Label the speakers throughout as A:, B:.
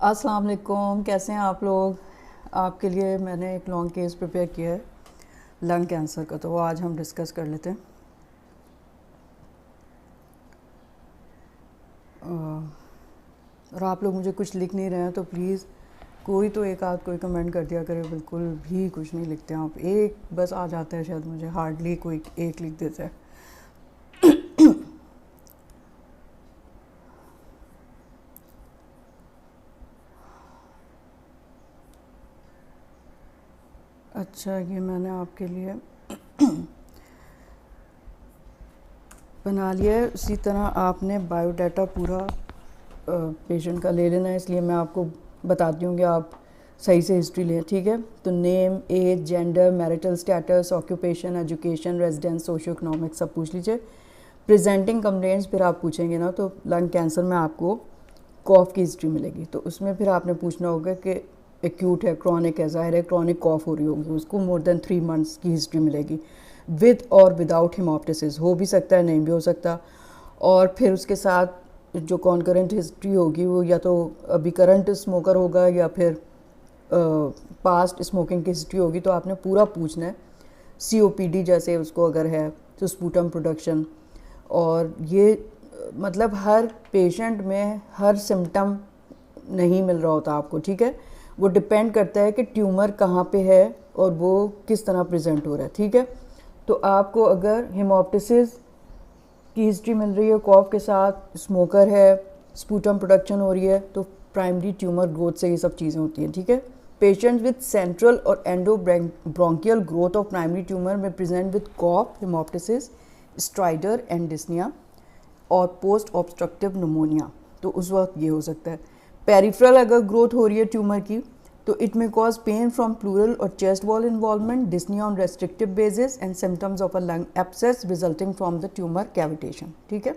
A: अस्सलाम वालेकुम, कैसे हैं आप लोग। आपके लिए मैंने एक लॉन्ग केस प्रिपेयर किया है लंग कैंसर का, तो वो आज हम डिस्कस कर लेते हैं। और आप लोग मुझे कुछ लिख नहीं रहे हैं तो प्लीज़ कोई तो एक आध कोई कमेंट कर दिया करे। बिल्कुल भी कुछ नहीं लिखते हैं आप, एक बस आ जाता है शायद, मुझे हार्डली कोई एक लिख देता है। अच्छा, ये मैंने आपके लिए बना लिया है। उसी तरह आपने बायोडाटा पूरा पेशेंट का ले लेना है, इसलिए मैं आपको बताती हूँ कि आप सही से हिस्ट्री लें, ठीक है। तो name, age, gender, marital status, occupation, education, residence, socio economic सब पूछ लीजिए। प्रेजेंटिंग कंप्लेंट्स फिर आप पूछेंगे ना, तो लंग कैंसर में आपको कॉफ की हिस्ट्री मिलेगी, तो उसमें फिर आपने पूछना होगा कि एक्यूट है, क्रॉनिक है। ज़ाहिर है क्रॉनिक कॉफ हो रही होगी, उसको मोर देन 3 मंथ्स की हिस्ट्री मिलेगी, विद और विदाउट हेमोप्टिसिस। हो भी सकता है, नहीं भी हो सकता। और फिर उसके साथ जो कॉन्करेंट हिस्ट्री होगी वो या तो अभी करंट स्मोकर होगा या फिर पास्ट स्मोकिंग की हिस्ट्री होगी। तो आपने पूरा पूछना है। COPD जैसे उसको अगर है तो स्पूटम प्रोडक्शन। और ये मतलब हर पेशेंट में हर सिम्टम नहीं मिल रहा होता आपको, ठीक है। वो डिपेंड करता है कि ट्यूमर कहाँ पे है और वो किस तरह प्रेजेंट हो रहा है, ठीक है। तो आपको अगर हेमोप्टिसिस की हिस्ट्री मिल रही है, कॉफ के साथ, स्मोकर है, स्पूटम प्रोडक्शन हो रही है, तो प्राइमरी ट्यूमर ग्रोथ से ये सब चीज़ें होती हैं, ठीक है। पेशेंट विद सेंट्रल और endobronchial growth of primary tumour में present with cough, haemoptysis, stridor and dyspnoea और पोस्ट ऑब्स्ट्रक्टिव निमोनिया। तो उस वक्त ये हो सकता है। पेरिफेरल अगर ग्रोथ हो रही है ट्यूमर की, तो it may cause pain from pleural और chest wall involvement, dyspnoea on restrictive basis and symptoms of a lung abscess resulting from the tumour cavitation, ठीक है।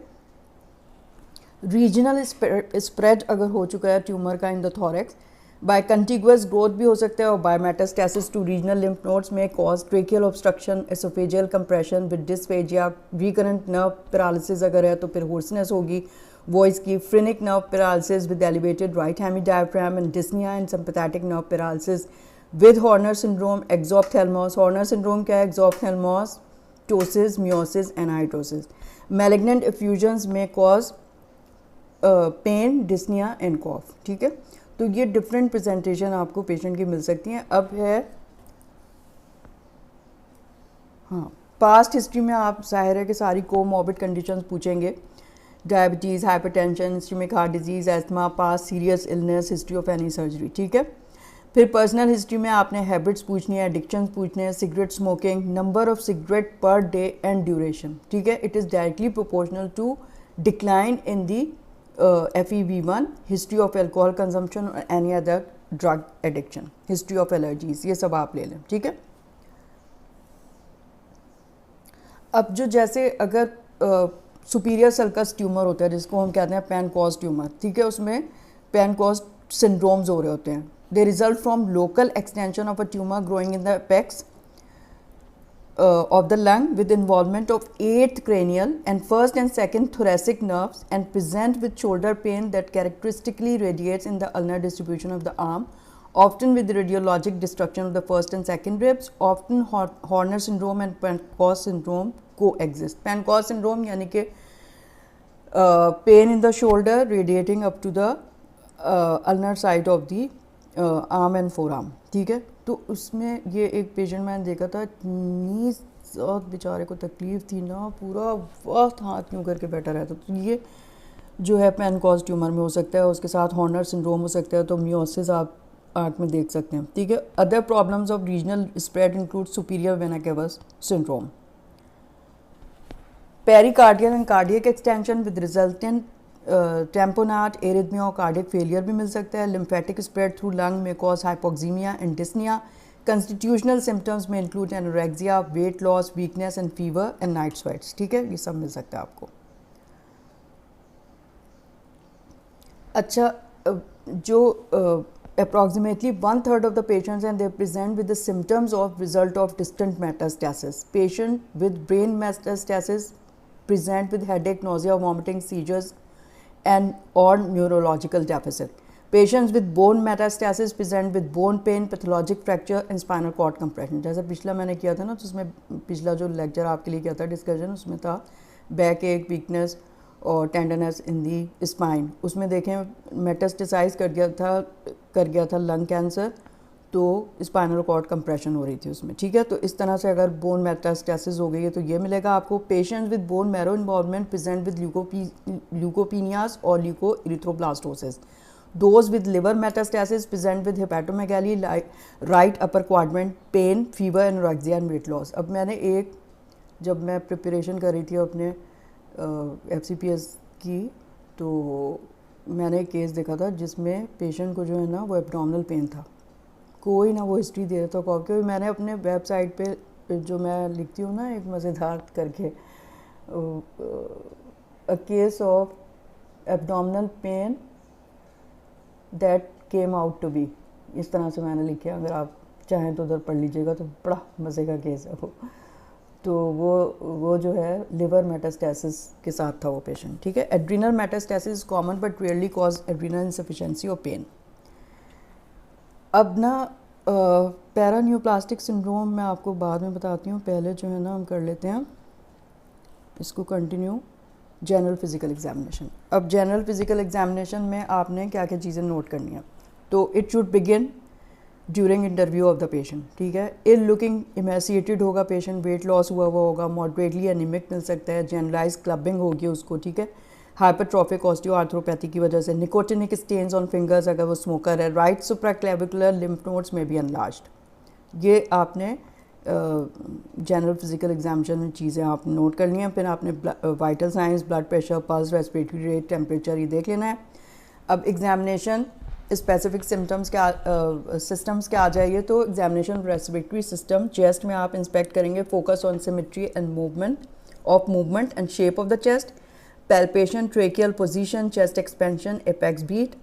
A: रीजनल स्प्रेड अगर हो चुका है ट्यूमर का in the thorax, by contiguous growth भी हो सकता है, और by metastasis to regional lymph nodes में cause tracheal obstruction, oesophageal compression with dysphagia, recurrent nerve paralysis अगर है तो फिर होर्सनेस होगी वॉइस की, phrenic nerve paralysis with elevated right hemidiaphragm and dyspnoea and sympathetic nerve paralysis with Horner syndrome, exophthalmos. Horner syndrome क्या है? Exophthalmos, ptosis, miosis, anhidrosis. Malignant effusions में cause pen, dyspnoea and कॉफ, ठीक है। तो ये different presentation आपको patient की मिल सकती हैं। अब है हाँ, पास्ट हिस्ट्री में आप जाहिर है कि सारी कोमॉर्बिड कंडीशंस पूछेंगे, diabetes, hypertension, ischaemic heart disease, asthma, past serious illness, history of any surgery, ठीक है। फिर पर्सनल हिस्ट्री में आपने हैबिट्स पूछनी है, एडिक्शंस पूछने हैं, cigarette smoking, number of cigarette per day and duration, ठीक है। It is directly proportional to decline in the FEV1, history of alcohol consumption और any other drug addiction, history of allergies, ये सब आप ले लें, ठीक है। अब जो जैसे अगर सुपीरियर सल्कस ट्यूमर होता है जिसको हम कहते हैं पैनकॉज ट्यूमर, ठीक है, उसमें पैनकॉज सिंड्रोम्स हो रहे होते हैं। They result from local extension of a tumour growing in the apex of the lung with involvement of 8th cranial and 1st and 2nd thoracic nerves and present with shoulder pain that characteristically radiates in the ulnar distribution of the arm, often with radiologic destruction of the 1st and 2nd ribs. Often Horner syndrome and Pancoast syndrome coexist. Pancoast syndrome यानी कि pain in the shoulder radiating up to the ulnar side of the arm and forearm, ठीक है। तो उसमें ये एक patient मैंने देखा था, इतनी ज़्यादा बेचारे को तकलीफ़ थी ना, पूरा वक्त हाथ यूँ करके बैठा रहता। तो ये जो है पैनकॉज ट्यूमर में हो सकता है, उसके साथ हॉर्नर सिंड्रोम हो सकता है, तो मियोसिस आप आर्ट में देख सकते हैं, ठीक है। Other problems of regional spread include superior vena cavas syndrome, pericardial and cardiac extension with resultant tamponade, arrhythmia और कार्डियक फेलियर भी मिल सकता है। लिम्फेटिक स्प्रेड थ्रू लंग में cause hypoxaemia and dyspnoea. Constitutional symptoms में include anorexia, weight loss, weakness and fever and night sweats, ठीक है, ये सब मिल सकता है आपको। अच्छा, जो approximately 1/3 of the patients and they present with the symptoms of result of distant metastasis. Patient with brain metastasis present with headache, nausea, vomiting, seizures and or neurological deficit. Patients with bone metastasis present with bone pain, pathologic fracture and spinal cord compression. जैसे पिछला मैंने किया था ना, तो उसमें पिछला जो लेक्चर आपके लिए किया था डिस्कशन, उसमें था बैक एक, वीकनेस और टेंडरनेस इन दी स्पाइन। उसमें देखें मेटास्टेसाइज कर गया था लंग कैंसर, तो स्पाइनल कॉर्ड कंप्रेशन हो रही थी उसमें, ठीक है। तो इस तरह से अगर बोन मेटास्टेसिस हो गई है तो ये मिलेगा आपको। Patients with bone marrow involvement present with leukopenias और leukoerythroblastosis. Those with liver metastasis present with hepatomegaly, right upper quadrant, pain, fever, anorexia and weight loss. अब मैंने जब मैं प्रिपरेशन कर रही थी अपने FCPS की, तो मैंने एक केस देखा था जिसमें पेशेंट को जो है ना वो एब्डोमिनल पेन था, कोई ना वो हिस्ट्री दे रहा था क्योंकि मैंने अपने वेबसाइट पे जो मैं लिखती हूँ ना एक मज़ेदार करके, a case of abdominal pain that came out to be, इस तरह से मैंने लिखा। अगर आप चाहें तो उधर पढ़ लीजिएगा, तो बड़ा मज़े का केस है वो। तो वो जो है लिवर मेटास्टेसिस के साथ था वो पेशेंट, ठीक है। Adrenal metastasis common but rarely cause adrenal insufficiency और पेन। अब ना पैरान्यूप्लास्टिक सिंड्रोम मैं आपको बाद में बताती हूँ, पहले जो है ना हम कर लेते हैं इसको कंटिन्यू, जनरल फिजिकल एग्जामिनेशन। अब जनरल फिजिकल एग्जामिनेशन में आपने क्या क्या चीज़ें नोट करनी है। तो it should begin during interview of the patient, ठीक है। इल लुकिंग इमेसिएटेड होगा पेशेंट, वेट लॉस हुआ होगा, मॉडरेटली एनीमिक मिल सकता है, जनरलाइज क्लबिंग होगी उसको, ठीक है। हाइपरट्रॉफिक ऑस्टियोआर्थ्रोपैथी की वजह से, निकोटिनिक स्टेन्स ऑन फिंगर्स अगर वो स्मोकर है, राइट सुप्राक्लेविकुलर लिम्फ नोड्स में बी एनलार्ज्ड। ये आपने जनरल फिजिकल एग्जामिनेशन में चीज़ें आप नोट करनी हैं। फिर आपने vital science, blood pressure, pulse, respiratory rate, temperature ये देख लेना है। अब एग्जामिनेशन स्पेसिफिक सिम्टम्स सिस्टम्स के आ जाइए, तो एग्जामिनेशन रेस्पिरेटरी सिस्टम, चेस्ट में आप इंस्पेक्ट करेंगे, focus on symmetry and movement and shape of the chest, palpation, tracheal position, chest expansion, apex beat,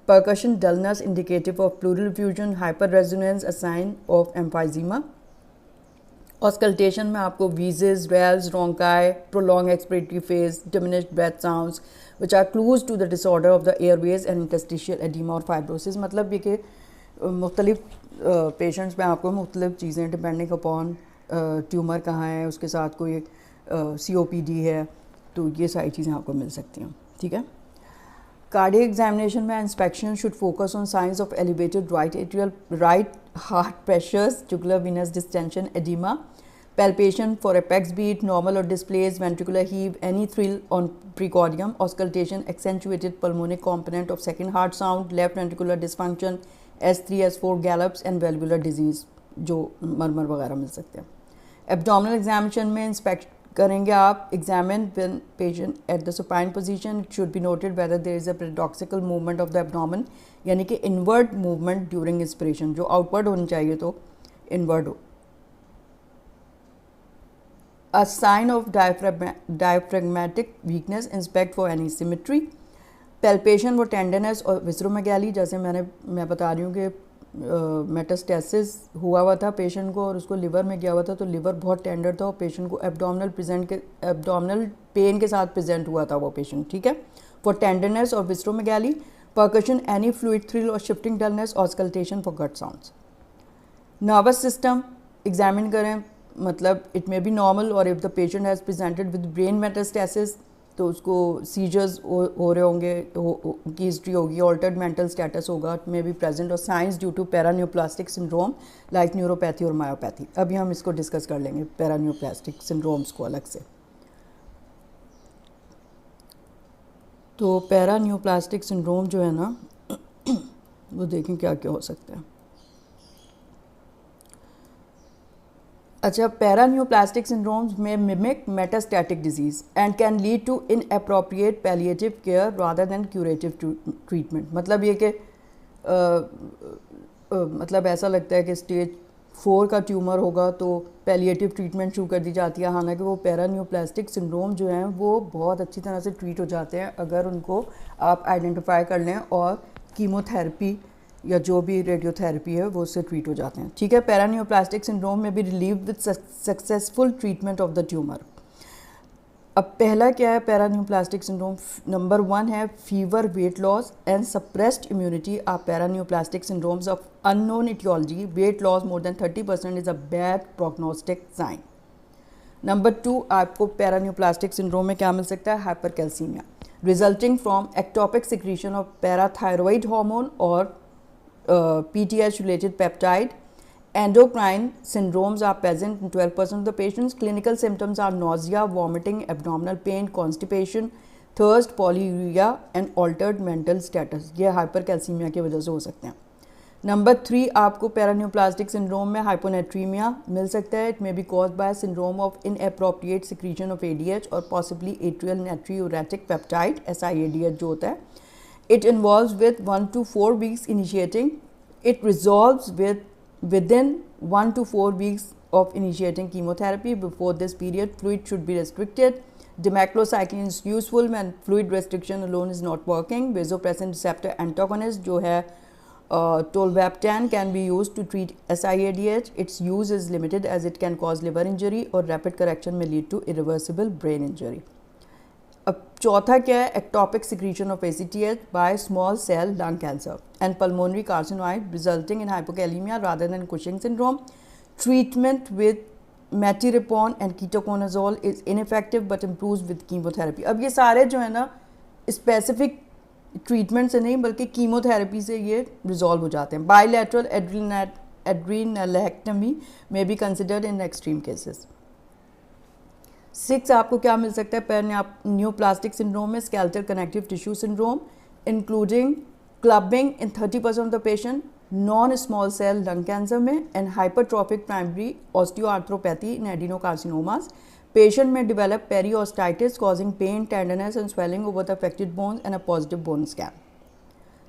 A: percussion, dullness indicative of pleural effusion, hyper resonance a sign of emphysema. Auscultation में आपको wheezes, rales, rhonchi, prolong expiratory phase, diminished breath sounds which are clues to the disorder of the airways and interstitial oedema और fibrosis. मतलब ये कि मुख्तलिफ patients में आपको मुख्तलिफ चीज़ें डिपेंडिंग अपॉन ट्यूमर कहाँ है, उसके साथ कोई COPD है, तो ये सारी चीज़ें आपको मिल सकती हैं, ठीक है। कार्डियक एग्जामिनेशन में inspection should focus on science of elevated right heart pressures, jugular venous distension, edema, palpation for apex beat, normal or displaced ventricular heave, any thrill on precordium, auscultation, accentuated pulmonic component of second heart sound, left ventricular dysfunction, S3, S4 gallops and valvular disease, जो मरमर वगैरह मिल सकते हैं। Abdominal examination में inspect करेंगे आप, examine when patient at the supine position, it should be noted whether there is a paradoxical movement of the abdomen, यानी कि inward movement during inspiration, जो आउटवर्ड होनी चाहिए तो इनवर्ड हो। A sign of diaphragmatic weakness, inspect for any symmetry, palpation व tenderness और visceromegaly, जैसे मैं बता रही हूँ कि मेटास्टेसिस हुआ था पेशेंट को और उसको लिवर में गया हुआ था, तो लिवर बहुत टेंडर था और पेशेंट को एब्डोमिनल पेन के साथ प्रेजेंट हुआ था वो पेशेंट, ठीक है। फॉर टेंडरनेस और visceromegaly, percussion, any fluid thrill और shifting dullness, auscultation for gut sounds. Nervous system examine करें, मतलब इट मे बी नॉर्मल और if the patient has presented with brain metastasis, तो उसको सीजर्स हो रहे होंगे, की हिस्ट्री होगी, ऑल्टर्ड मेंटल स्टेटस होगा, मे बी प्रेजेंट और signs due to paraneoplastic syndrome like neuropathy और मायोपैथी। अभी हम इसको डिस्कस कर लेंगे पैरान्यूप्लास्टिक सिंड्रोम्स को अलग से। तो पैरान्यूप्लास्टिक सिंड्रोम जो है ना वो देखें क्या क्या हो सकता है। अच्छा, पैरान्यूप्लास्टिक सिंड्रोम्स में mimic metastatic disease and can lead to inappropriate palliative care rather than curative treatment. मतलब ये कि मतलब ऐसा लगता है कि स्टेज 4 का ट्यूमर होगा तो पैलिएटिव ट्रीटमेंट शुरू कर दी जाती है, हालांकि वो पैरान्यूप्लास्टिक सिंड्रोम जो हैं वो बहुत अच्छी तरह से ट्रीट हो जाते हैं अगर उनको आप आइडेंटिफाई कर लें और कीमोथेरेपी या जो भी रेडियोथेरेपी है वो उससे ट्रीट हो जाते हैं, ठीक है। पैरान्यूप्लास्टिक सिंड्रोम में भी relieve with successful treatment of the tumour. अब पहला क्या है पैरान्यूप्लास्टिक सिंड्रोम? नंबर 1 है fever, weight loss and suppressed immunity are paraneoplastic syndromes of unknown aetiology. Weight loss more than 30% is a bad prognostic sign. Number 2 आपको paraneoplastic syndrome में क्या मिल सकता है? Hypercalcaemia resulting from ectopic secretion of parathyroid hormone और PTH related peptide. Endocrine syndromes are present in 12% of the patients. Clinical symptoms are nausea, vomiting, abdominal pain, constipation, thirst, polyuria and altered mental status. ये hypercalcaemia की वजह से हो सकते हैं. Number 3 आपको paraneoplastic syndrome में हाइपोनेट्रीमिया मिल सकता है. It may be cause by syndrome of inappropriate secretion of ADH और पॉसिबली एट्रियल नाइट्रियूरेटिक पेप्टाइड SIADH जो होता है. It involves with 1 to 4 weeks initiating. It resolves within 1 to 4 weeks of initiating chemotherapy. Before this period, fluid should be restricted. Demaclocycline is useful when fluid restriction alone is not working. Vasopressin receptor antagonist जो है tolvaptan can be used to treat SIADH. Its use is limited as it can cause liver injury or rapid correction may lead to irreversible brain injury. अब चौथा क्या है? Ectopic secretion of ACTH by small cell lung cancer and pulmonary carcinoid resulting in hypokalaemia rather than Cushing syndrome. Treatment with metyrapone and ketoconazole is ineffective but improves with chemotherapy. अब ये सारे जो है ना स्पेसिफिक ट्रीटमेंट से नहीं बल्कि chemotherapy से ये रिजॉल्व हो जाते हैं. Bilateral adrenalectomy may be considered in extreme cases. 6 आपको क्या मिल सकता है पैरान्यूप्लास्टिक सिंड्रोम में? Skeletal connective tissue syndrome including clubbing in 30% of the patient, non small cell lung cancer में and hypertrophic primary osteoarthropathy in adenocarcinomas. Patient में develop periostitis causing pain, tenderness and swelling over the affected bones and a positive bone scan.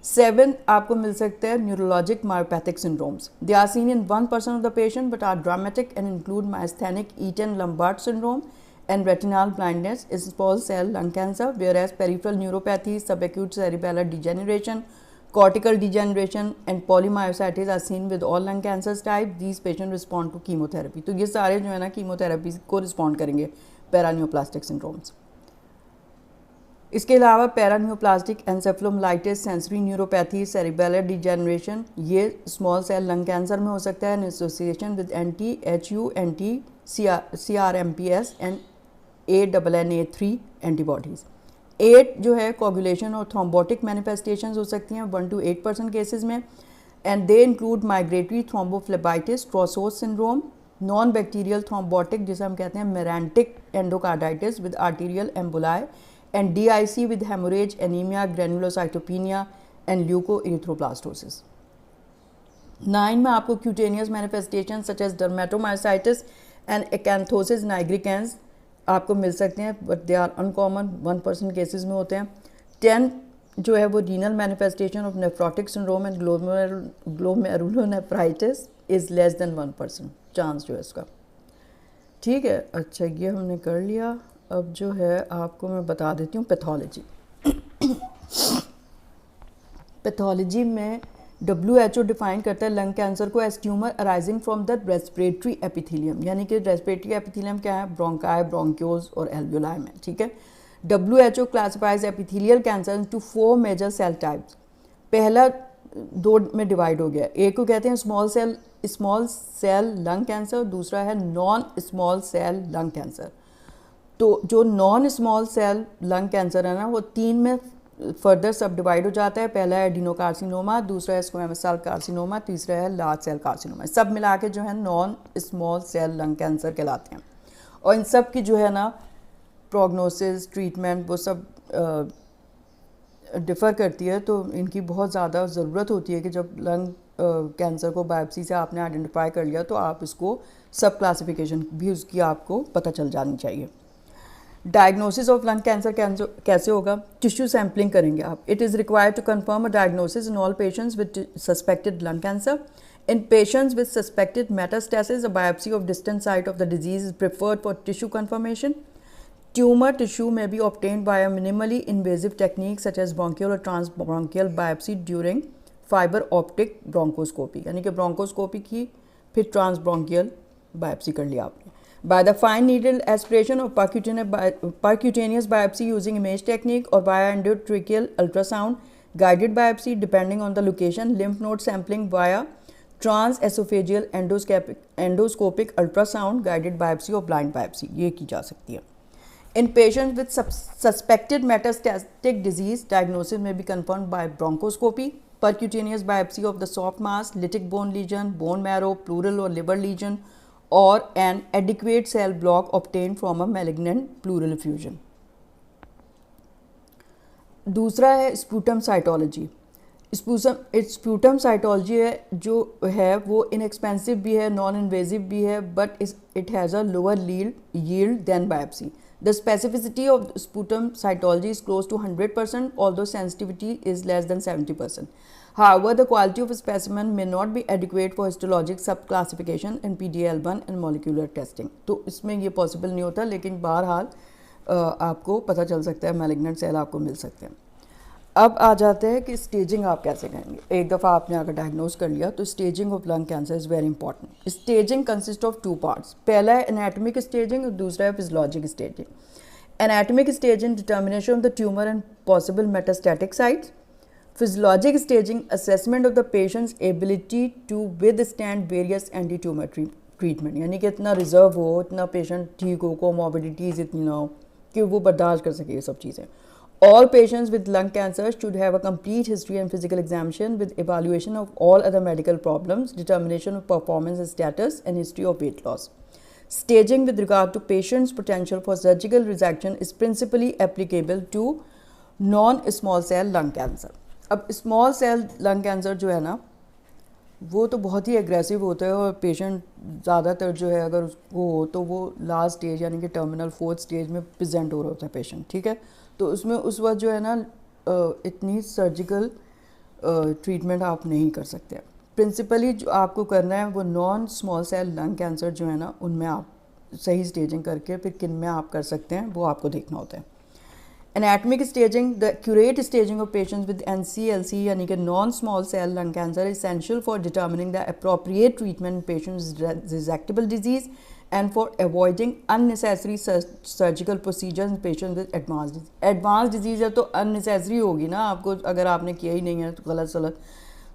A: 7 आपको मिल सकता है neurologic myopathic syndromes. They are seen in 1% of the patient but are dramatic and include myasthenic Eaton Lambert syndrome and retinal blindness, is small cell lung cancer, whereas peripheral neuropathy, subacute cerebellar degeneration, cortical degeneration and polymyositis are seen with all lung cancers type. These patients respond to chemotherapy. तो ये सारे जो है ना chemotherapy को respond करेंगे पैरान्यूप्लास्टिक syndromes. इसके अलावा पैरान्यूप्लास्टिक एंसेफेलोमाइटिस, सेंसरी न्यूरोपैथी, सेरिबेलर डिजेनरेशन ये स्मॉल सेल लंग कैंसर में हो सकता है in association with anti-HU, anti-CRMPS and ANNA3 antibodies. 8 जो है कोगुलेशन और थ्रोम्बोटिक मैनिफेस्टेशंस हो सकती हैं 1 to 8% केसेस में and they include migratory thrombophlebitis, Trousseau's syndrome, non bacterial thrombotic जिसे हम कहते हैं marantic endocarditis with arterial emboli and DIC with haemorrhage, anaemia, granulocytopenia and leukoerythroblastosis. 9 में आपको cutaneous manifestation such as dermatomyositis and acanthosis nigricans आपको मिल सकते हैं but they are uncommon, 1% cases में होते हैं. 10 जो है वो renal manifestation of nephrotic syndrome and glomerulonephritis is less than 1% chance जो है इसका. ठीक है, अच्छा ये हमने कर लिया. अब जो है आपको मैं बता देती हूँ पैथोलॉजी. पैथोलॉजी में WHO डिफाइन करता है लंग कैंसर को as tumour arising from the respiratory epithelium. यानी कि रेस्पिरेटरी एपिथेलियम क्या है? ब्रोंकाई, ब्रोंक्योल्स और एल्वियोलाई में. ठीक है. WHO classifies epithelial cancer into 4 major cell types. पहला 2 में डिवाइड हो गया. एक को कहते हैं स्मॉल सेल लंग कैंसर, दूसरा है non small cell lung cancer. तो जो non small cell lung cancer है ना वो 3 में फर्दर सब डिवाइड हो जाता है. पहला है एडिनोकार्सिनोमा, दूसरा है स्क्वैमस सेल कार्सिनोमा, तीसरा है लार्ज सेल कार्सिनोमा. सब मिला के जो है non small cell lung cancer कहलाते हैं. और इन सब की जो है ना प्रोग्नोसिस, ट्रीटमेंट वो सब डिफ़र करती है. तो इनकी बहुत ज़्यादा ज़रूरत होती है कि जब लंग कैंसर को बायोप्सी से आपने आइडेंटिफाई कर लिया तो आप इसको सब क्लासिफिकेशन भी उसकी आपको पता चल जानी चाहिए. डायग्नोसिस ऑफ लंग कैंसर कैसे होगा? टिश्यू सैम्पलिंग करेंगे आप. It is required to confirm a diagnosis in all patients with suspected lung cancer. In patients with suspected metastasis, a biopsy of distant site of the disease is preferred for tissue confirmation. Tumor tissue may be obtained by a minimally invasive technique such as bronchial or transbronchial biopsy during fiber optic bronchoscopy. यानी कि bronchoscopy की फिर ट्रांसब्रोंकियल biopsy कर लिया आपने. by the fine needle aspiration or percutaneous biopsy using image technique or via endotracheal ultrasound, guided biopsy depending on the location, lymph node sampling via transesophageal endoscopic ultrasound, guided biopsy or blind biopsy ये की जा सकती है. In patients with suspected metastatic disease, diagnosis may be confirmed by bronchoscopy, percutaneous biopsy of the soft mass, lytic bone lesion, bone marrow, pleural or liver lesion, or an adequate cell block obtained from a malignant pleural effusion. दूसरा है sputum cytology. Sputum cytology है जो है वो inexpensive भी है, non invasive भी है, but it has a lower yield than biopsy. The specificity of sputum cytology is close to 100%, although sensitivity is less than 70%. However, the quality of a specimen may not be adequate for histologic subclassification in PDL1 and molecular testing. तो इसमें ये possible नहीं होता, लेकिन बहरहाल आपको पता चल सकता है, मैलिग्नेंट सेल आपको मिल सकते हैं. अब आ जाते हैं कि स्टेजिंग आप कैसे करेंगे. एक दफ़ा आपने अगर डायग्नोज कर लिया तो staging of lung cancer is very important. Staging consist of 2 parts. पहला है एनाटॉमिक स्टेजिंग और दूसरा है physiologic staging. Anatomic staging determination of the tumour and possible metastatic sites. Physiologic staging assessment of the patients ability to withstand various anti tumour treatment, यानी कि इतना reserve हो, इतना पेशेंट ठीक हो, कोमॉर्बिडिटीज़ इतनी ना हो कि वो बर्दाश्त कर सके ये सब चीज़ें. All patients with lung cancer should have a complete history and physical examination with evaluation of all other medical problems, determination of performance status, and history of weight loss. Staging with regard to patients' potential for surgical resection is principally applicable to non-small cell lung cancer. अब small cell lung cancer जो है ना, वो तो बहुत ही aggressive होता है और पेशेंट ज़्यादातर जो है अगर उसको हो तो वो लास्ट स्टेज यानी कि टर्मिनल 4th स्टेज में प्रेजेंट हो रहा होता है पेशेंट. ठीक है, तो उसमें उस वक्त जो है ना इतनी सर्जिकल ट्रीटमेंट आप नहीं कर सकते. प्रिंसिपली जो आपको करना है वो non small cell lung cancer जो है ना उनमें आप सही स्टेजिंग करके फिर किन में आप कर सकते हैं वो आपको देखना होता है. Anatomic staging, the accurate staging of patients with NCLC यानी कि non small cell lung cancer essential for determining the appropriate treatment patients resectable disease and for avoiding unnecessary surgical procedures in patients with advanced disease. Advanced disease है तो unnecessary होगी ना, आपको अगर आपने किया ही नहीं है तो गलत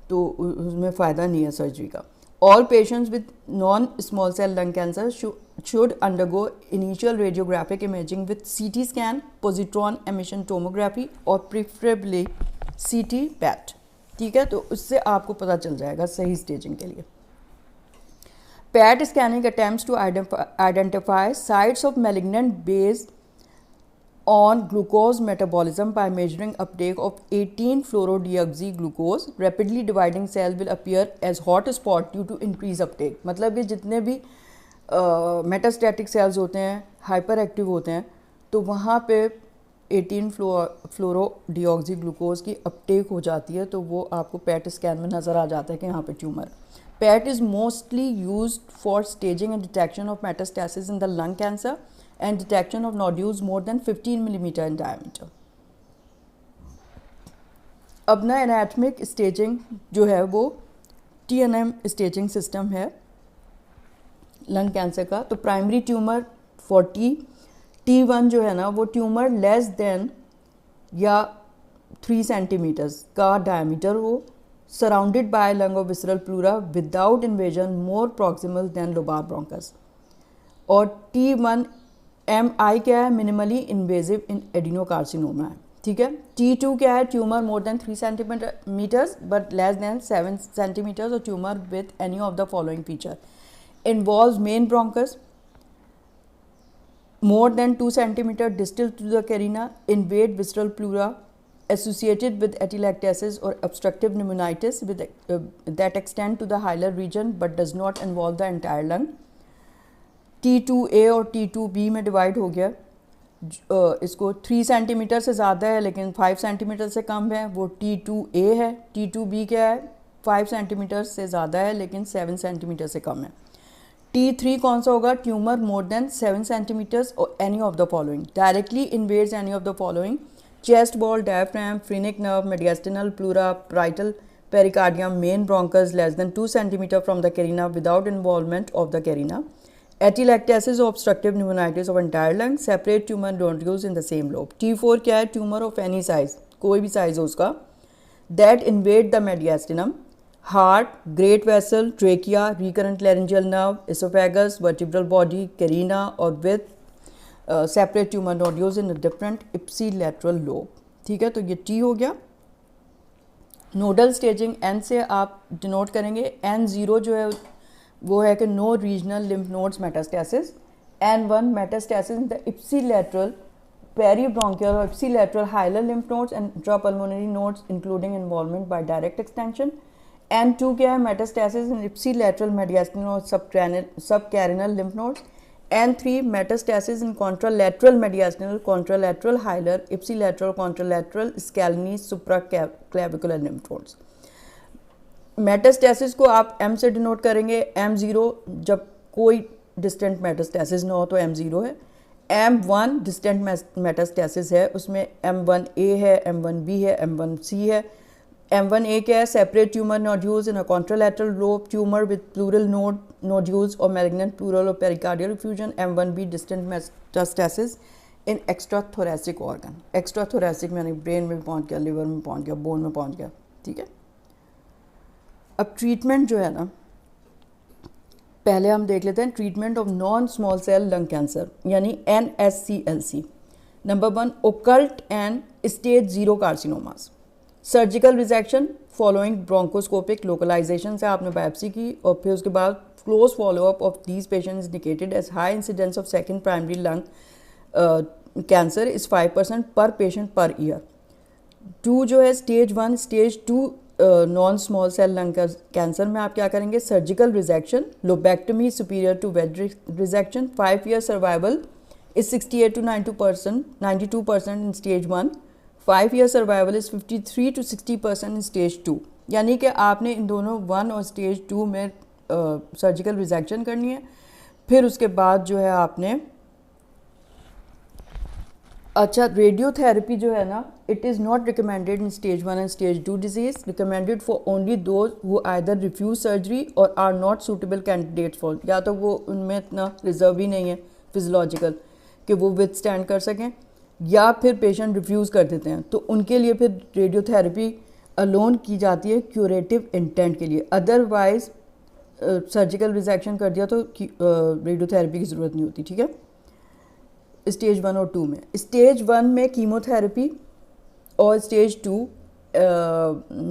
A: तो उसमें फ़ायदा नहीं है सर्जरी का. All patients with non-small cell lung cancer should undergo initial radiographic imaging with CT scan, positron emission tomography और preferably CT PET. ठीक है, तो उससे आपको पता चल जाएगा सही स्टेजिंग के लिए. PET scanning attempts to identify sites of malignant based on glucose metabolism by measuring uptake of 18-fluorodeoxyglucose. Rapidly dividing cell will appear as hot spot due to increased uptake. मतलब कि जितने भी मेटास्टैटिक सेल्स होते हैं hyper active होते हैं तो वहाँ पे 18-fluorodeoxyglucose की अपटेक हो जाती है, तो वो आपको PET स्कैन में नज़र आ जाता है कि यहाँ पे tumour. PET is mostly used for staging and detection of metastasis in the lung cancer and detection of nodules more than 15 millimeter in diameter. अब ना एनाटॉमिक स्टेजिंग जो है वो TNM स्टेजिंग सिस्टम है लंग कैंसर का. तो primary tumour 40, T1 जो है ना वो ट्यूमर लेस देन या 3 सेंटीमीटर्स का डायमीटर हो, surrounded by lung or visceral pleura without invasion, more proximal than lobar bronchus. और T1MI क्या है, minimally invasive in adenocarcinoma है. ठीक है, T2 क्या है, tumour more than 3 centimeters but less than 7 centimeters or tumor with any of the following feature. Involves main bronchus, more than 2 centimeter distal to the carina, invade visceral pleura, associated with atelectasis or obstructive pneumonitis that extend to the hilar region but does not involve the entire lung. T2A और T2B में divide हो गया. इसको 3 centimetre से ज़्यादा है लेकिन 5 centimetre से कम है, वो T2A है. T2B क्या है, 5 सेंटीमीटर से ज़्यादा है लेकिन 7 सेंटीमीटर से कम है. T3 कौन सा होगा, ट्यूमर मोर देन 7 सेंटीमीटर्स और any of the following, directly invades any of the following: chest wall, diaphragm, phrenic nerve, mediastinal pleura, parietal pericardium, main bronchus less than 2 cm from the carina without involvement of the carina, atelectasis और obstructive pneumonitis of entire lung, separate tumour nodules in the same lobe. T4 क्या है? Tumour of any size, कोई भी size हो उसका, that invade the mediastinum, heart, great vessel, trachea, recurrent laryngeal nerve, oesophagus, vertebral body, carina और with separate tumour nodules in different ipsilateral lobe. ठीक है, तो ये T हो गया। नोडल स्टेजिंग N से आप डिनोट करेंगे। N0 जो है वो है कि no regional lymph nodes metastasis. N1 metastasis in the ipsilateral, peribronchial और ipsilateral hilar lymph nodes and intrapulmonary nodes including involvement by direct extension. N2 क्या है? मेटास्टेसिस इन इप्सीलैटरल मेडियास्टिनल और subcarinal lymph nodes. N3 metastasis in contralateral mediastinal, contralateral hilar, ipsilateral, contralateral scalene, supraclavicular lymph nodes. Metastasis को आप M से denote करेंगे। M0 जब कोई distant metastasis ना हो तो M0 है। M1 डिस्टेंट मेटास्टेसिस है, उसमें M1A है, M1B है, M1C है। M1A क्या है? Separate tumour nodules in a contralateral lobe, tumour with pleural nodules और मैलिग्नेंट प्लूरल और pericardial fusion. M1B distant metastasis in extra thoracic organ. Extra thoracic यानी ब्रेन में पहुंच गया, लिवर में पहुंच गया, बोन में पहुंच गया। ठीक है, अब ट्रीटमेंट जो है ना, पहले हम देख लेते हैं treatment of non small cell lung cancer यानी NSCLC। Number 1, occult and stage 0 carcinomas. Surgical resection following bronchoscopic localisation से आपने बायोप्सी की और फिर उसके बाद close follow up of these patients indicated as high incidence of second primary lung cancer is 5% per patient per year. 2 जो है stage 1, stage 2 non small cell lung cancer में आप क्या करेंगे? Surgical rejection, lobectomy superior to wedge resection. 5 year survival is 68 to 92% in stage 1। 5 year survival is 53 to 60% in stage 2। यानी कि आपने इन दोनों 1 और स्टेज 2 में सर्जिकल रिजेक्शन करनी है। फिर उसके बाद जो है आपने अच्छा, रेडियोथेरेपी जो है ना, it is not recommended in stage 1 and stage 2 disease, recommended for only those who either refuse surgery or are not suitable candidates for, या तो वो उनमें इतना रिजर्व ही नहीं है फिजियोलॉजिकल कि वो विद स्टैंड कर सकें, या फिर पेशेंट रिफ्यूज़ कर देते हैं, तो उनके लिए फिर रेडियोथेरेपी अलोन की जाती है क्यूरेटिव इंटेंट के लिए। अदरवाइज सर्जिकल रिजेक्शन कर दिया तो रेडियोथेरेपी की ज़रूरत नहीं होती। ठीक है, स्टेज 1 और 2 में। स्टेज 1 में कीमोथेरेपी और stage 2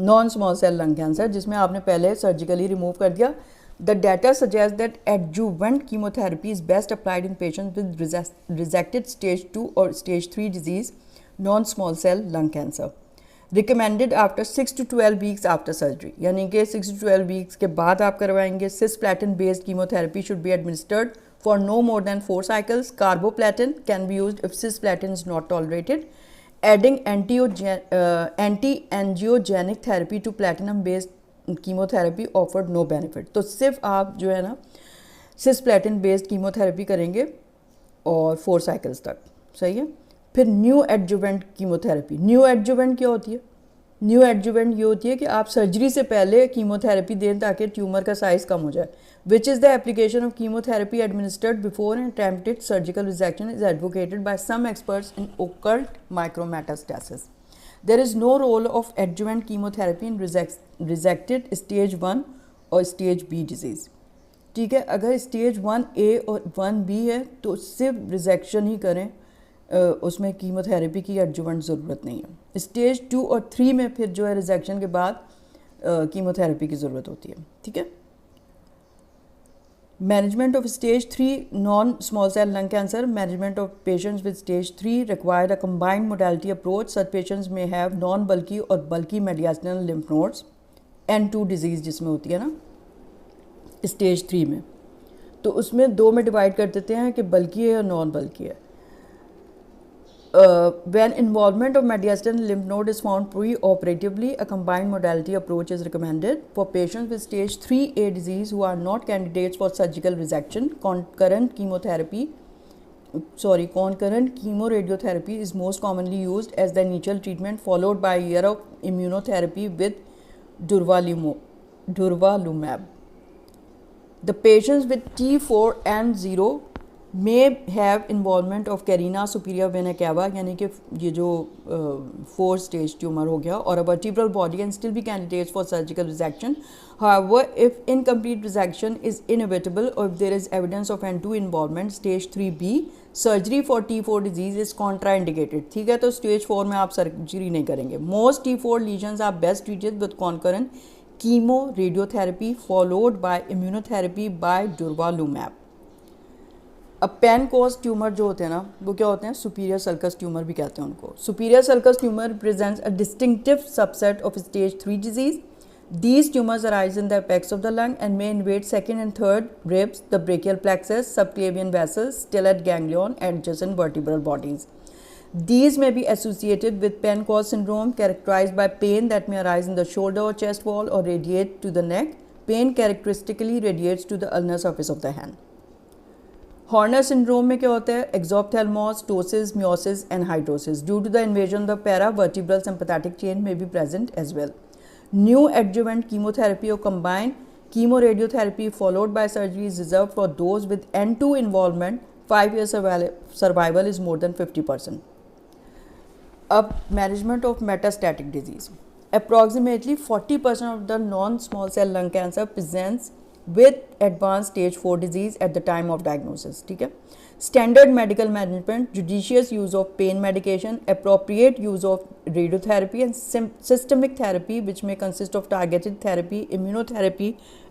A: non small cell lung cancer, जिसमें आपने पहले सर्जिकली रिमूव कर दिया। The data suggest that adjuvant chemotherapy is best applied in patients with rejected stage 2 और stage 3 disease non small cell lung cancer. Recommended after 6 to 12 weeks after surgery, यानी कि 6 to 12 weeks के बाद आप करवाएंगे। Cisplatin based chemotherapy should be administered for no more than 4 cycles. Carboplatin can be used if cisplatin is not tolerated. Adding anti-angiogenic therapy to platinum-based chemotherapy offered no benefit. तो सिर्फ आप जो है ना सिस्प्लैटिन बेस्ड कीमोथेरेपी करेंगे और 4 cycles तक, सही है। फिर new adjuvant chemotherapy. New adjuvant क्या होती है? न्यू एडजुवेंट ये होती है कि आप सर्जरी से पहले कीमोथेरेपी दें ताकि ट्यूमर का साइज़ कम हो जाए। Which is the application of chemotherapy administered before and attempted surgical rejection is advocated by some experts in occult micrometastasis. There is no role of adjuvant chemotherapy in rejected stage 1 और stage B disease. ठीक है, अगर stage 1A और 1B है तो सिर्फ rejection ही करें, उसमें कीमोथेरेपी की एडजुवेंट ज़रूरत नहीं है। स्टेज 2 और 3 में फिर जो है रिजेक्शन के बाद कीमोथेरेपी की ज़रूरत होती है। ठीक है, management of stage 3 non small cell lung cancer. Management of patients with stage 3 required a combined modality approach. Such patients में हैव नॉन बल्की और bulky mediastinal lymph nodes. N2 disease जिसमें होती है ना स्टेज 3 में, तो उसमें 2 में डिवाइड कर देते हैं कि बल्की है या नॉन बल्की है। When involvement of mediastinal lymph node is found pre-operatively, a combined modality approach is recommended for patients with stage 3A disease who are not candidates for surgical resection. Concurrent chemoradiotherapy is most commonly used as the initial treatment, followed by a year of immunotherapy with durvalumab. The patients with T4N0 may have involvement of carina superior vena cava, यानी कि ये जो 4 stage tumor हो गया, or a vertebral body and still be candidates for surgical resection. However, if incomplete resection is inevitable or if there is evidence of N2 involvement, stage 3B, surgery for T4 disease is contraindicated. ठीक है, तो stage 4 में आप surgery नहीं करेंगे. Most T4 lesions are best treated with concurrent chemo radiotherapy followed by immunotherapy by durvalumab. अब पेनकोस tumour जो होते हैं ना, वो क्या होते हैं, सुपीरियर सल्कस ट्यूमर भी कहते हैं उनको. Superior sulcus tumour presents a distinctive subset of stage 3 disease. These tumors arise in the apex of the lung and may invade second and third ribs, the brachial plexus, subclavian vessels, stellate ganglion, and adjacent vertebral bodies. These may be associated with Pancoast syndrome, characterized by pain that may arise in the shoulder or chest wall or radiate to the neck. Pain characteristically radiates to the ulnar surface of the hand. Horner syndrome में क्या होता है, exophthalmos, ptosis, meiosis and hydrosis. Due to the invasion of the paravertebral sympathetic chain may be present as well. New adjuvant chemotherapy or combined chemoradiotherapy followed by surgery is reserved for those with N2 involvement. 5-year survival is more than 50%. अब management of metastatic disease. Approximately 40% of the non-small cell lung cancer presents with advanced stage 4 disease at the time of diagnosis. ठीक है. Standard medical management, judicious use of pain medication, appropriate use of radiotherapy and systemic therapy which may consist of targeted therapy, immunotherapy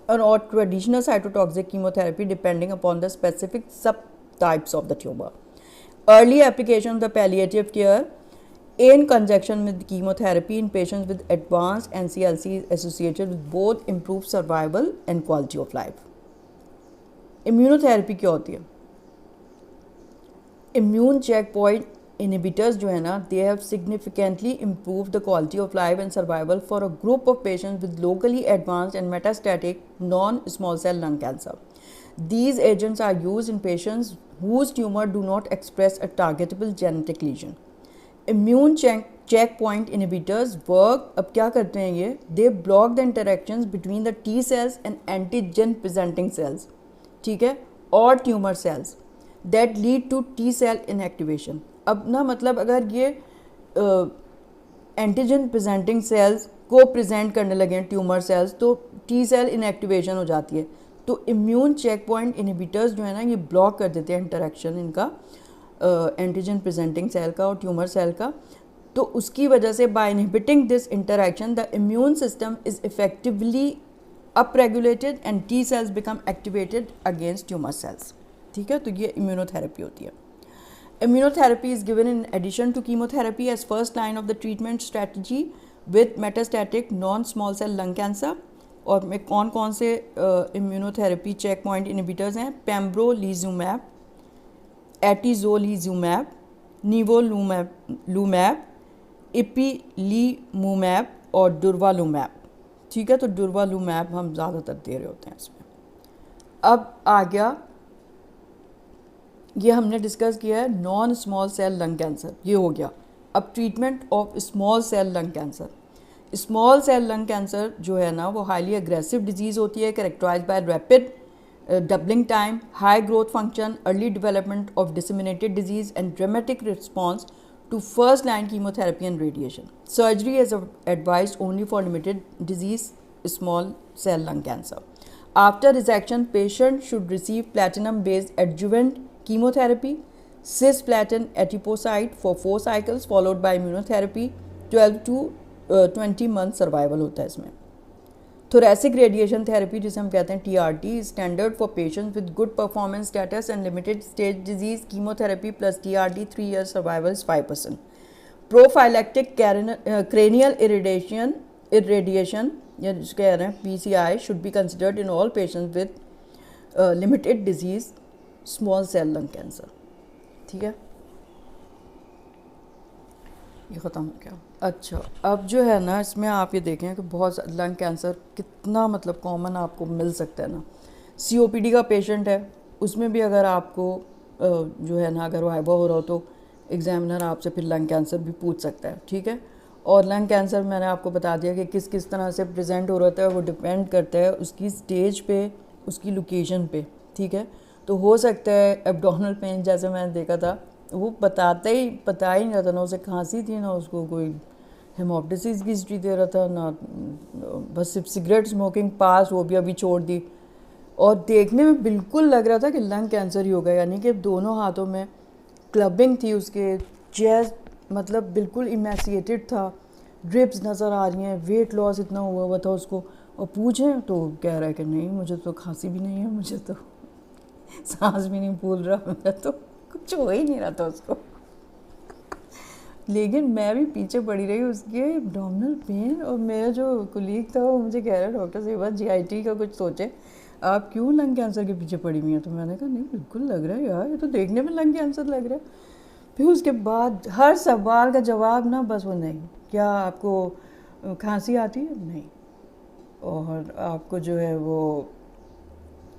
A: or traditional cytotoxic chemotherapy depending upon the specific subtypes of the tumor. Early application of the palliative care in conjunction with chemotherapy in patients with advanced NCLC is associated with both improved survival and quality of life. Immunotherapy क्या होती है? Immune checkpoint inhibitors जो है ना, they have significantly improved the quality of life and survival for a group of patients with locally advanced and metastatic non-small cell lung cancer. These agents are used in patients whose tumor do not express a targetable genetic lesion. Immune checkpoint inhibitors work, अब क्या करते हैं ये, they block the interactions between the T cells and antigen presenting cells, ठीक है, और tumor cells that lead to T cell inactivation. अब ना मतलब अगर ये एंटीजन प्रेजेंटिंग सेल्स को प्रेजेंट करने लगे ट्यूमर सेल्स तो टी सेल इनएक्टिवेशन हो जाती है. तो इम्यून चेक पॉइंट इनहिबिटर्स जो है ना, ये ब्लॉक कर देते हैं इंटरेक्शन इनका एंटीजन प्रेजेंटिंग सेल का और ट्यूमर सेल का. तो उसकी वजह से by inhibiting this interaction the immune system is effectively upregulated and T cells become activated against tumour cells. ठीक है, तो ये इम्यूनोथेरेपी होती है. Immunotherapy is given in addition to chemotherapy as first line of the treatment strategy with metastatic non-small cell lung cancer. और में कौन कौन से इम्यूनोथेरेपी चेक पॉइंट इनहिबिटर्स हैं? पेम्ब्रोलिजुमैब, एटिजोलिजुमैब, निवोलुमैब, इपिलीमुमैब और डुर्वालुमैब. ठीक है, तो डुर्वालुमैब हम ज़्यादातर दे रहे होते हैं इसमें. अब आ गया, ये हमने डिस्कस किया है non small cell lung cancer, ये हो गया. अब treatment of small cell lung cancer. Small cell lung cancer जो है ना, वो हाईली अग्रेसिव डिजीज़ होती है, characterize by rapid doubling time, high growth function, early development of disseminated disease and dramatic response to first line chemotherapy and radiation. Surgery is advised only for limited disease, small cell lung cancer. After resection, patient should receive platinum based adjuvant chemotherapy, cisplatin etiposide for 4 cycles followed by immunotherapy. 12 to 20 month survival होता है इसमें. Thoracic radiation therapy जिसे हम कहते हैं TRT is standard for patients with good performance status and limited stage disease. Chemotherapy plus TRT 3 years survival is 5%. Prophylactic cranial irradiation या जिसके कह रहे हैं PCI should be considered in all patients with limited disease small cell lung cancer. ठीक है, ये ख़त्म हो गया. अच्छा, अब जो है ना, इसमें आप ये देखें कि बहुत लंग कैंसर कितना मतलब कॉमन आपको मिल सकता है ना. COPD का पेशेंट है, उसमें भी अगर आपको जो है ना, अगर वाइवा हो रहा हो तो एग्जामिनर आपसे फिर लंग कैंसर भी पूछ सकता है. ठीक है, और लंग कैंसर मैंने आपको बता दिया कि किस किस तरह से प्रेजेंट हो रहा है, वो डिपेंड करता है उसकी स्टेज पे उसकी लोकेशन पे, ठीक है। तो हो सकता है एब्डोमिनल पेन जैसे मैंने देखा था, वो पता ही नहीं रहा था, ना उसे खांसी थी ना उसको कोई हेमोप्टिसिस की हिस्ट्री दे रहा था ना, बस सिर्फ सिगरेट स्मोकिंग पास, वो भी अभी छोड़ दी। और देखने में बिल्कुल लग रहा था कि लंग कैंसर ही होगा, यानी कि दोनों हाथों में क्लबिंग थी उसके, चेस्ट मतलब बिल्कुल इमेसिएटेड था, ड्रिप्स नज़र आ रही हैं, वेट लॉस इतना हुआ हुआ था उसको। और पूछें तो कह रहा है कि नहीं मुझे तो खांसी भी नहीं है, मुझे तो सांस भी नहीं फूल रहा, मुझे तो कुछ हो ही नहीं रहा था उसको। लेकिन मैं भी पीछे पड़ी रही उसके एब्डोमिनल पेन, और मेरा जो कुलीग था वो मुझे कह रहा है डॉक्टर से बस जीआईटी का कुछ सोचे, आप क्यों लंग कैंसर के पीछे पड़ी हुई हैं। तो मैंने कहा नहीं बिल्कुल लग रहा है यार, ये तो देखने में लंग कैंसर लग रहा है। फिर उसके बाद हर सवाल का जवाब ना बस वो नहीं, क्या आपको खांसी आती है, नहीं, और आपको जो है वो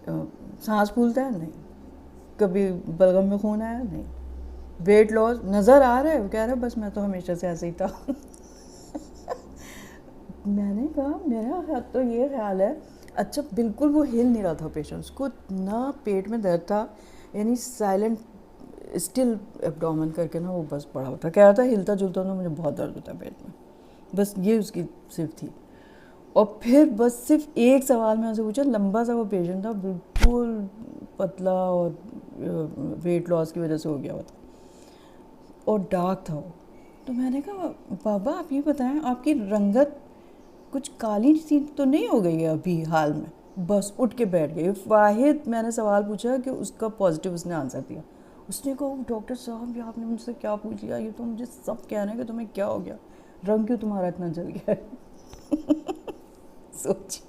A: सांस फूलता है, नहीं, कभी बलगम में खून आया, नहीं, वेट लॉस नज़र आ रहा है, वो कह रहा है बस मैं तो हमेशा से ऐसे ही था। मैंने कहा मेरा हाथ तो ये ख्याल है, अच्छा बिल्कुल वो हिल नहीं रहा था पेशेंट, उसको ना पेट में दर्द था, यानी साइलेंट स्टिल एब्डोमेन करके ना वो बस पड़ा होता, कह रहा था हिलता जुलता ना मुझे बहुत दर्द होता है पेट में, बस ये उसकी सिर्फ थी। और फिर बस सिर्फ एक सवाल में उनसे पूछा, लंबा सा वो पेशेंट था, बिल्कुल पतला और वेट लॉस की वजह से हो गया हुआ था और डार्क था वो। तो मैंने कहा बाबा आप ये बताएं आपकी रंगत कुछ काली सी तो नहीं हो गई है अभी हाल में। बस उठ के बैठ गई। वाहिद मैंने सवाल पूछा कि उसका पॉजिटिव उसने आंसर दिया। उसने कहा डॉक्टर साहब ये आपने मुझसे क्या पूछ लिया, ये तो मुझे सब कह रहे हैं कि तुम्हें क्या हो गया, रंग क्यों तुम्हारा इतना जल गया है। सोच,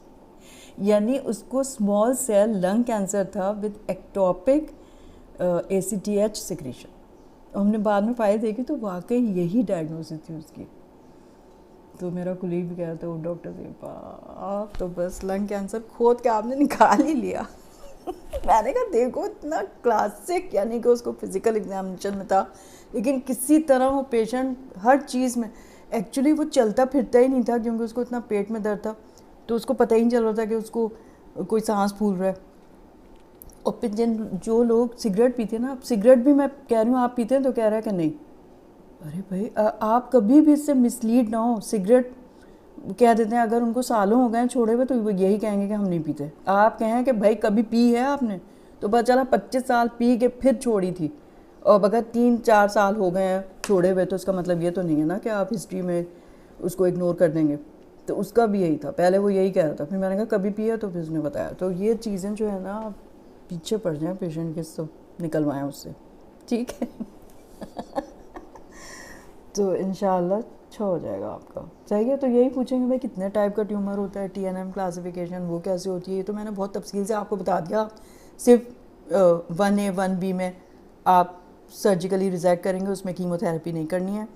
A: यानी उसको स्मॉल सेल लंग कैंसर था विद एक्टोपिक ACTH सिक्रीशन। हमने बाद में फाइल देखी तो वाकई यही डायग्नोसिस थी उसकी। तो मेरा कुलीग भी कह रहा था वो डॉक्टर से, आप तो बस लंग कैंसर खोद के आपने निकाल ही लिया। मैंने कहा देखो इतना क्लासिक, यानी कि उसको फिजिकल एग्जामिनेशन में था, लेकिन किसी तरह वो पेशेंट हर चीज़ में, एक्चुअली वो चलता फिरता ही नहीं था क्योंकि उसको इतना पेट में दर्द था, तो उसको पता ही नहीं चल रहा था कि उसको कोई सांस फूल रहा है। और फिर जो लोग सिगरेट पीते हैं ना, अब सिगरेट भी मैं कह रही हूँ आप पीते हैं तो कह रहा है कि नहीं, अरे भाई आप कभी भी इससे मिसलीड ना हो। सिगरेट कह देते हैं, अगर उनको सालों हो गए छोड़े हुए तो वो यही कहेंगे कि हम नहीं पीते। आप कहें कि भाई कभी पी है आपने, तो पता चला 25 साल पी के फिर छोड़ी थी, और अगर 3-4 साल हो गए हैं छोड़े हुए तो इसका मतलब ये तो नहीं है ना कि आप हिस्ट्री में उसको इग्नोर कर देंगे। तो उसका भी यही था, पहले वो यही कह रहा था, फिर मैंने कहा कभी पिया, तो फिर उसने बताया। तो ये चीज़ें जो है ना, आप पीछे पड़ जाएँ पेशेंट के, सब निकलवाएँ उससे, ठीक है। तो इंशाल्लाह अच्छा हो जाएगा आपका। सही है, तो यही पूछेंगे भाई कितने टाइप का ट्यूमर होता है, TNM क्लासिफिकेशन वो कैसे होती है, ये तो मैंने बहुत तफसील से आपको बता दिया। सिर्फ 1A 1B में आप सर्जिकली रिजेक्ट करेंगे, उसमें कीमोथेरेपी नहीं करनी है,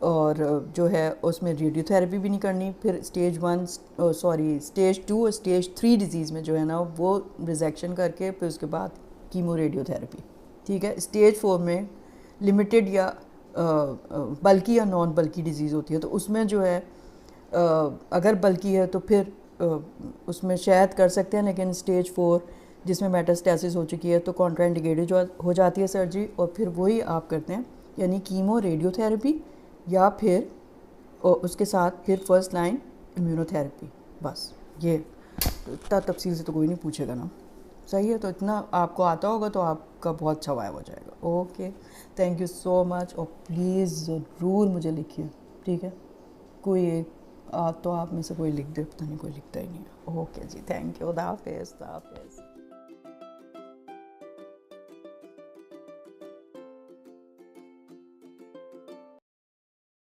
A: और जो है उसमें रेडियोथेरेपी भी नहीं करनी। फिर स्टेज 2 और स्टेज 3 डिजीज़ में जो है ना वो रिजेक्शन करके फिर उसके बाद कीमो रेडियोथेरेपी, ठीक है। स्टेज 4 में लिमिटेड या बल्कि या नॉन बल्कि डिजीज़ होती है, तो उसमें जो है अगर बल्कि है तो फिर उसमें शायद कर सकते हैं, लेकिन स्टेज 4 जिसमें मेटास्टेसिस हो चुकी है तो कॉन्ट्राइंडिकेटेड हो जाती है सर्जरी, और फिर वही आप करते हैं, यानी कीमो रेडियोथेरेपी या फिर उसके साथ फिर फर्स्ट लाइन इम्यूनोथेरेपी। बस ये इतना तफसील से तो कोई नहीं पूछेगा ना। सही है, तो इतना आपको आता होगा तो आपका बहुत अच्छा वाइब हो जाएगा। Okay, thank you so much, और प्लीज़ ज़रूर मुझे लिखिए, ठीक है। कोई एक तो आप में से कोई लिख दे, पता नहीं कोई लिखता ही नहीं है। ओके जी, थैंक यू, खुदा हाफिज़।